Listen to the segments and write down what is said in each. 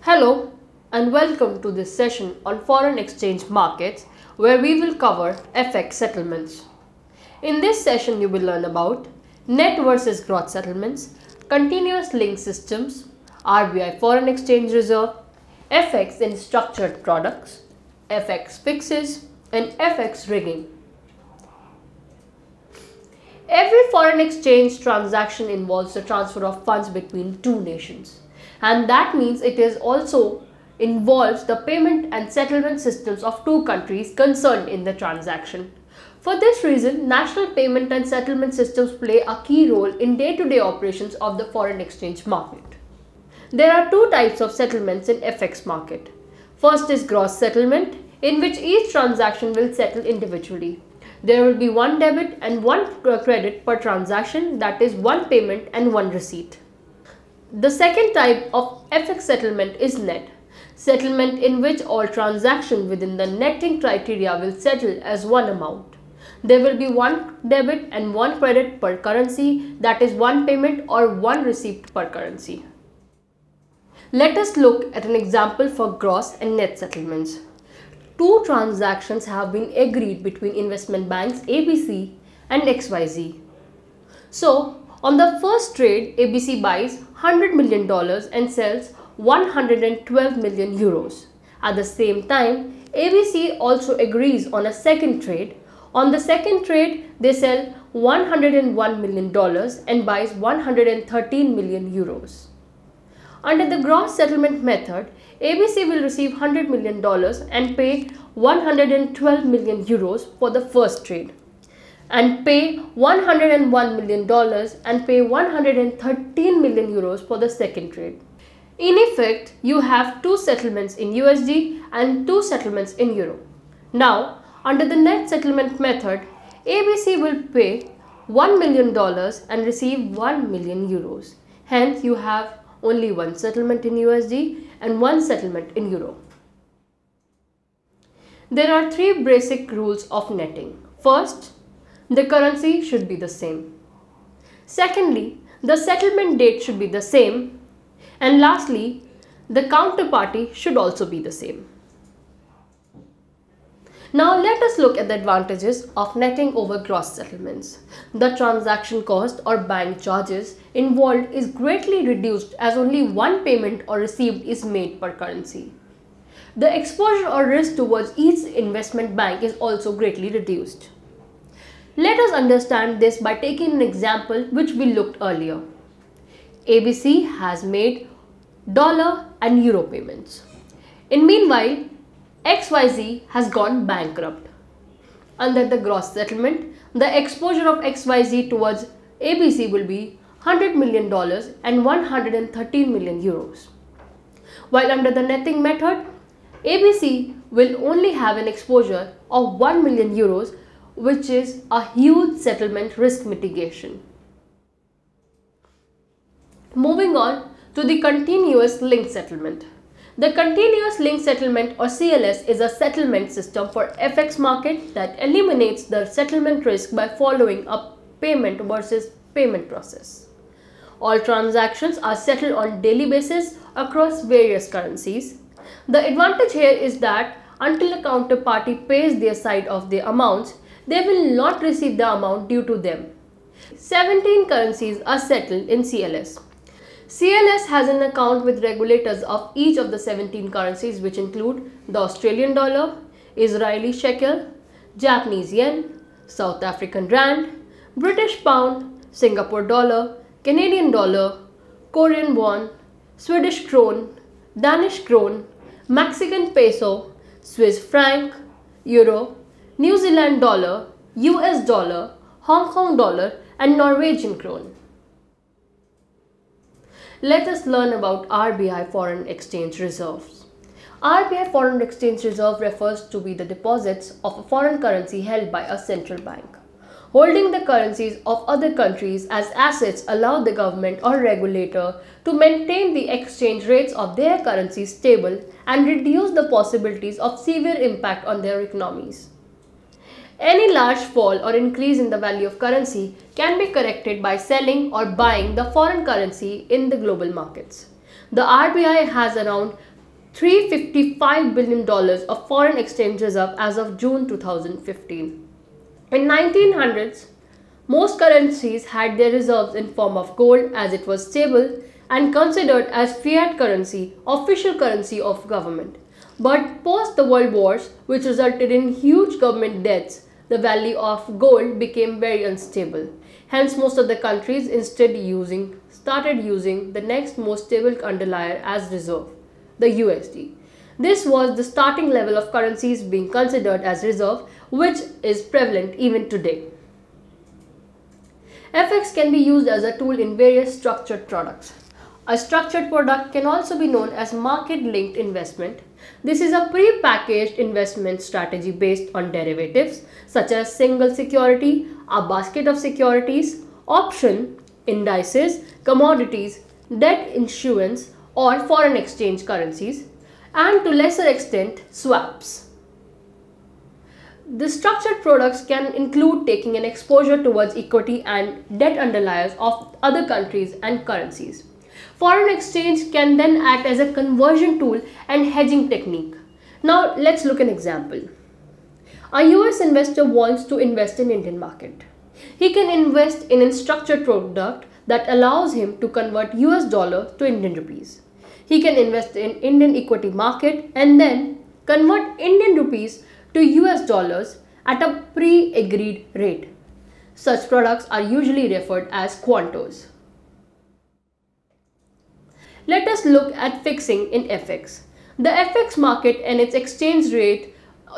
Hello and welcome to this session on foreign exchange markets where we will cover FX settlements. In this session you will learn about net versus gross settlements, continuous link systems, RBI foreign exchange reserve, FX in structured products, FX fixes and FX rigging. Every foreign exchange transaction involves the transfer of funds between two nations, and that means it is also involves the payment and settlement systems of two countries concerned in the transaction. For this reason, national payment and settlement systems play a key role in day-to-day operations of the foreign exchange market. There are two types of settlements in FX market. First is gross settlement, in which each transaction will settle individually. There will be one debit and one credit per transaction, that is one payment and one receipt. The second type of FX settlement is net settlement, in which all transactions within the netting criteria will settle as one amount. There will be one debit and one credit per currency, that is one payment or one receipt per currency. Let us look at an example for gross and net settlements. Two transactions have been agreed between investment banks ABC and XYZ. So, on the first trade, ABC buys $100 million and sells 112 million euros. At the same time, ABC also agrees on a second trade. On the second trade, they sell $101 million and buys 113 million euros. Under the gross settlement method, ABC will receive $100 million and pay 112 million euros for the first trade, and pay $101 million and pay 113 million euros for the second trade. In effect, you have two settlements in USD and two settlements in Euro. Now, under the net settlement method, ABC will pay $1 million and receive 1 million euros. Hence, you have only one settlement in USD and one settlement in Euro. There are three basic rules of netting. First, the currency should be the same. Secondly, the settlement date should be the same. And lastly, the counterparty should also be the same. Now let us look at the advantages of netting over gross settlements. The transaction cost or bank charges involved is greatly reduced as only one payment or receipt is made per currency. The exposure or risk towards each investment bank is also greatly reduced. Let us understand this by taking an example which we looked earlier. ABC has made dollar and euro payments. Meanwhile, XYZ has gone bankrupt. Under the gross settlement, the exposure of XYZ towards ABC will be $100 million and 113 million euros. While under the netting method, ABC will only have an exposure of 1 million euros, which is a huge settlement risk mitigation. Moving on to the continuous link settlement. The continuous link settlement or CLS is a settlement system for FX market that eliminates the settlement risk by following a payment versus payment process. All transactions are settled on daily basis across various currencies. The advantage here is that until a counterparty pays their side of the amounts, they will not receive the amount due to them. 17 currencies are settled in CLS. CLS has an account with regulators of each of the 17 currencies, which include the Australian dollar, Israeli shekel, Japanese yen, South African rand, British pound, Singapore dollar, Canadian dollar, Korean won, Swedish krone, Danish krone, Mexican peso, Swiss franc, euro, New Zealand dollar, US dollar, Hong Kong dollar and Norwegian krone. Let us learn about RBI foreign exchange reserves. RBI foreign exchange reserve refers to be the deposits of a foreign currency held by a central bank. Holding the currencies of other countries as assets allow the government or regulator to maintain the exchange rates of their currencies stable and reduce the possibilities of severe impact on their economies. Any large fall or increase in the value of currency can be corrected by selling or buying the foreign currency in the global markets. The RBI has around $355 billion of foreign exchange reserve as of June 2015. In 1900s, most currencies had their reserves in form of gold as it was stable and considered as fiat currency, official currency of government. But post the World Wars, which resulted in huge government debts, the value of gold became very unstable. Hence, most of the countries instead started using the next most stable underlier as reserve, the USD. This was the starting level of currencies being considered as reserve, which is prevalent even today. FX can be used as a tool in various structured products. A structured product can also be known as market-linked investment. This is a pre-packaged investment strategy based on derivatives such as single security, a basket of securities, option, indices, commodities, debt issuance or foreign exchange currencies, and to lesser extent swaps. The structured products can include taking an exposure towards equity and debt underliers of other countries and currencies. Foreign exchange can then act as a conversion tool and hedging technique. Now let's look at an example. A US investor wants to invest in Indian market. He can invest in a structured product that allows him to convert US dollar to Indian rupees. He can invest in Indian equity market and then convert Indian rupees to US dollars at a pre-agreed rate. Such products are usually referred as quantos. Let us look at fixing in FX. The FX market and its exchange rate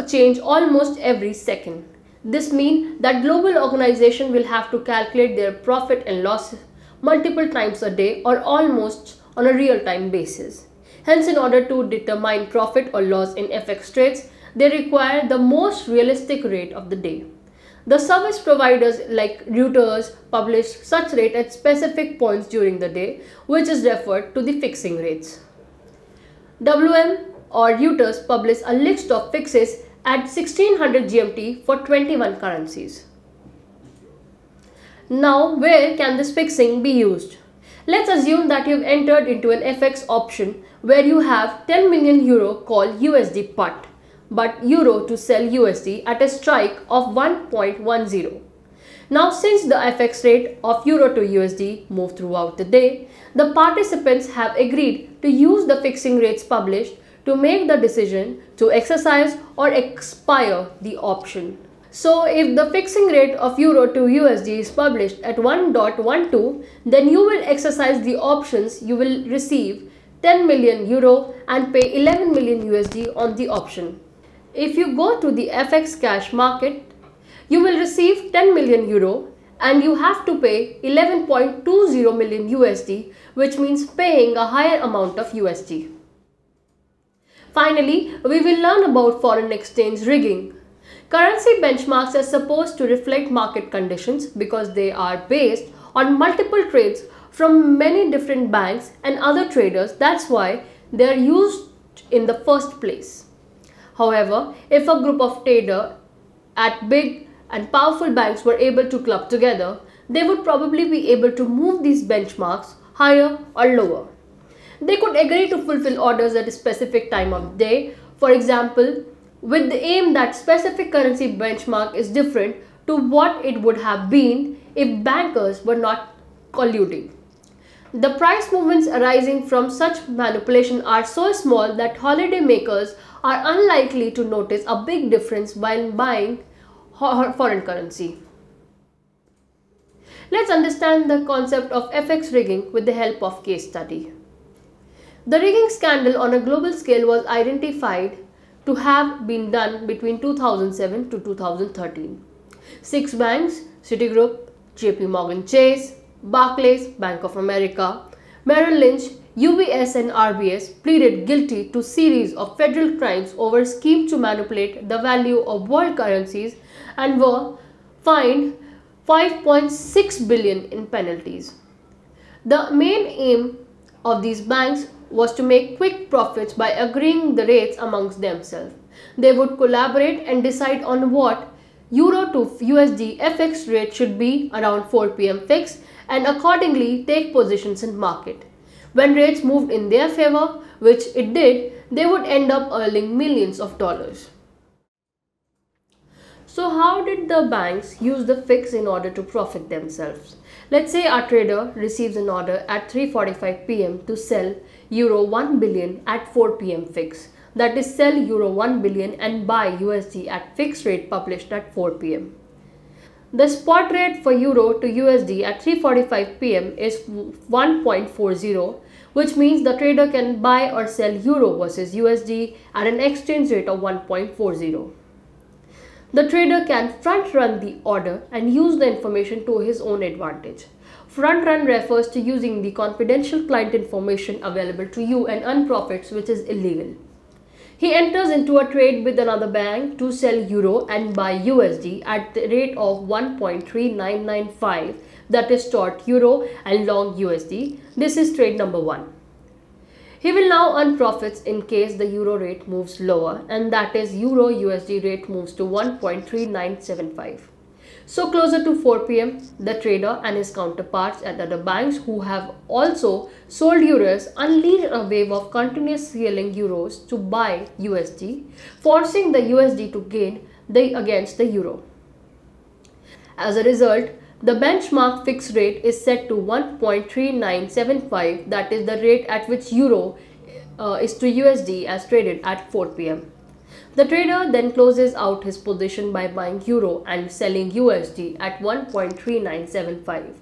change almost every second. This means that global organizations will have to calculate their profit and loss multiple times a day or almost on a real-time basis. Hence, in order to determine profit or loss in FX trades, they require the most realistic rate of the day. The service providers like Reuters publish such rate at specific points during the day, which is referred to the fixing rates. WM or Reuters publish a list of fixes at 1600 GMT for 21 currencies. Now, where can this fixing be used? Let's assume that you've entered into an FX option where you have 10 million euro called USD put, but euro to sell USD at a strike of 1.10. Now, since the FX rate of euro to USD moved throughout the day, the participants have agreed to use the fixing rates published to make the decision to exercise or expire the option. So, if the fixing rate of euro to USD is published at 1.12, then you will exercise the options. You will receive 10 million euro and pay 11 million USD on the option. If you go to the FX cash market, you will receive 10 million euro and you have to pay 11.20 million USD, which means paying a higher amount of USD. Finally, we will learn about foreign exchange rigging. Currency benchmarks are supposed to reflect market conditions because they are based on multiple trades from many different banks and other traders. That's why they are used in the first place. However, if a group of traders at big and powerful banks were able to club together, they would probably be able to move these benchmarks higher or lower. They could agree to fulfill orders at a specific time of day, for example, with the aim that specific currency benchmark is different to what it would have been if bankers were not colluding. The price movements arising from such manipulation are so small that holiday makers are unlikely to notice a big difference while buying foreign currency. Let's understand the concept of FX rigging with the help of case study. The rigging scandal on a global scale was identified to have been done between 2007 to 2013. 6 banks, Citigroup, JP Morgan Chase, Barclays, Bank of America, Merrill Lynch, UBS and RBS pleaded guilty to series of federal crimes over scheme to manipulate the value of world currencies and were fined 5.6 billion in penalties. The main aim of these banks was to make quick profits by agreeing the rates amongst themselves. They would collaborate and decide on what euro to USD FX rate should be around 4 p.m. fixed and accordingly take positions in market. When rates moved in their favor, which it did, they would end up earning millions of dollars. So how did the banks use the fix in order to profit themselves? Let's say our trader receives an order at 3:45 p.m. to sell euro 1 billion at 4 p.m. fix. That is, sell euro 1 billion and buy USD at fixed rate published at 4 p.m. The spot rate for euro to USD at 3:45 p.m. is 1.40, which means the trader can buy or sell euro versus USD at an exchange rate of 1.40. The trader can front run the order and use the information to his own advantage. Front run refers to using the confidential client information available to you and earn profits, which is illegal. He enters into a trade with another bank to sell euro and buy USD at the rate of 1.3995, that is short euro and long USD. This is trade number 1. He will now earn profits in case the euro rate moves lower, and that is euro USD rate moves to 1.3975. So closer to 4 p.m., the trader and his counterparts at other banks who have also sold euros unleash a wave of continuous selling euros to buy USD, forcing the USD to gain against the euro. As a result, the benchmark fixed rate is set to 1.3975, that is the rate at which euro is to USD as traded at 4 p.m. The trader then closes out his position by buying euro and selling USD at 1.3975.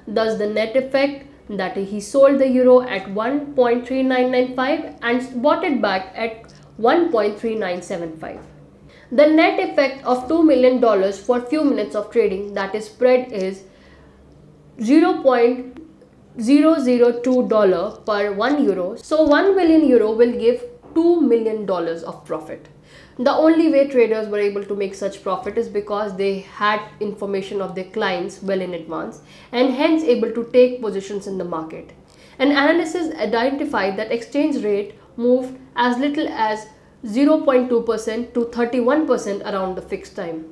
Thus, the net effect that he sold the euro at 1.3995 and bought it back at 1.3975. The net effect of $2 million for few minutes of trading, that is spread, is $0.002 per 1 euro. So 1 million euro will give $2 million of profit. The only way traders were able to make such profit is because they had information of their clients well in advance and hence able to take positions in the market. An analysis identified that exchange rate moved as little as 0.2% to 31% around the fixed time.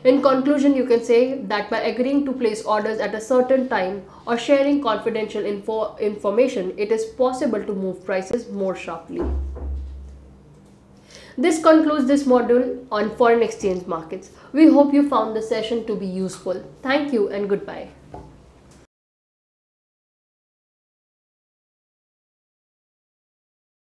In conclusion, you can say that by agreeing to place orders at a certain time or sharing confidential information, it is possible to move prices more sharply. This concludes this module on foreign exchange markets. We hope you found the session to be useful. Thank you and goodbye.